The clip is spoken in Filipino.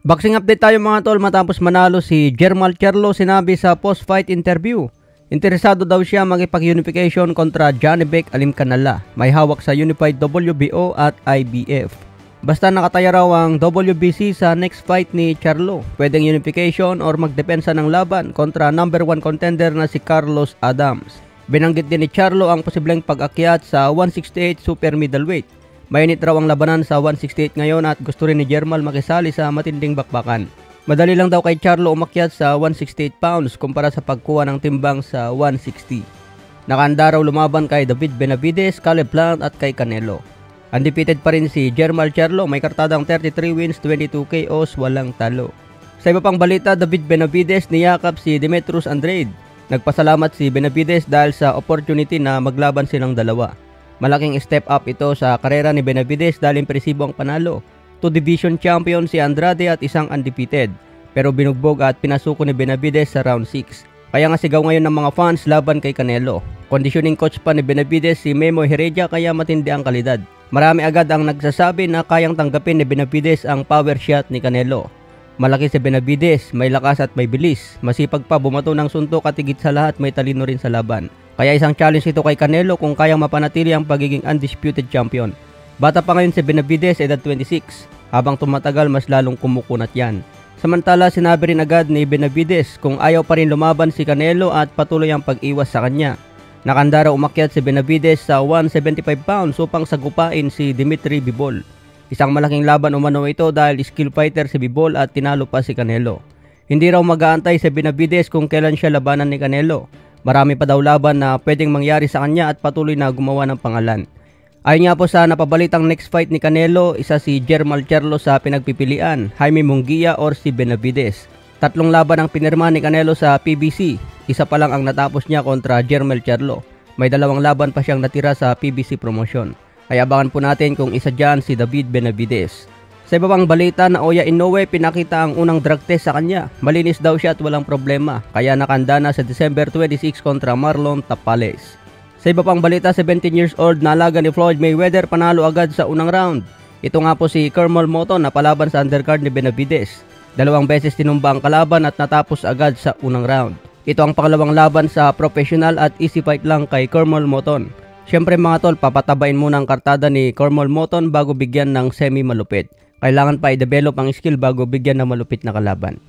Boxing update tayo mga tol matapos manalo si Jermall Charlo. Sinabi sa post-fight interview, interesado daw siya makipag-unification kontra Janibek Alimcanala. May hawak sa Unified WBO at IBF. Basta nakataya raw ang WBC sa next fight ni Charlo. Pwedeng unification or magdepensa ng laban kontra number 1 contender na si Carlos Adams. Binanggit din ni Charlo ang posibleng pag-akyat sa 168 super middleweight. Mainit raw ang labanan sa 168 ngayon at gusto rin ni Jermall makisali sa matinding bakbakan. Madali lang daw kay Charlo umakyat sa 168 pounds kumpara sa pagkuha ng timbang sa 160. Nakahanda raw lumaban kay David Benavides, Caleb Plant at kay Canelo. Undefeated pa rin si Jermall Charlo, may kartadang 33 wins, 22 KOs, walang talo. Sa iba pang balita, David Benavides niyakap si Demetrius Andrade. Nagpasalamat si Benavides dahil sa opportunity na maglaban silang dalawa. Malaking step up ito sa karera ni Benavides dahil impresibo ang panalo. 2 division champion si Andrade at isang undefeated. Pero binugbog at pinasuko ni Benavides sa round 6. Kaya nga sigaw ngayon ng mga fans laban kay Canelo. Conditioning coach pa ni Benavides si Memo Heredia kaya matindi ang kalidad. Marami agad ang nagsasabi na kayang tanggapin ni Benavides ang power shot ni Canelo. Malaki si Benavides, may lakas at may bilis. Masipag pa bumato ng suntok at higit sa lahat may talino rin sa laban. Kaya isang challenge ito kay Canelo kung kayang mapanatili ang pagiging undisputed champion. Bata pa ngayon si Benavides, edad 26. Habang tumatagal mas lalong kumukunat yan. Samantala sinabi rin agad ni Benavides kung ayaw pa rin lumaban si Canelo at patuloy ang pag-iwas sa kanya. Nakahanda raw umakyat si Benavides sa 175 pounds upang sagupain si Dimitri Bivol. Isang malaking laban umano ito dahil skill fighter si Bivol at tinalo pa si Canelo. Hindi raw mag-aantay si Benavides kung kailan siya labanan ni Canelo. Marami pa daw laban na pwedeng mangyari sa kanya at patuloy na gumawa ng pangalan. Ayon nga po sa napabalitang next fight ni Canelo, isa si Jermall Charlo sa pinagpipilian, Jaime Munguia or si Benavides. 3 laban ang pinirma ni Canelo sa PBC, isa pa lang ang natapos niya kontra Jermall Charlo. May 2 laban pa siyang natira sa PBC promotion. Kaya abangan po natin kung isa dyan si David Benavides. Sa iba pang balita, Naoya Inoue pinakita ang unang drug test sa kanya. Malinis daw siya at walang problema, kaya nakahanda na sa December 26 kontra Marlon Tapales. Sa iba pang balita, 17 years old na alaga ni Floyd Mayweather panalo agad sa unang round. Ito nga po si Kermel Moton na palaban sa undercard ni Benavides. 2 beses tinumba ang kalaban at natapos agad sa unang round. Ito ang pangalawang laban sa professional at easy fight lang kay Kermel Moton. Siyempre mga tol, papatabain muna ang kartada ni Kermel Moton bago bigyan ng semi-malupit. Kailangan pa i-develop ang skill bago bigyan ng malupit na kalaban.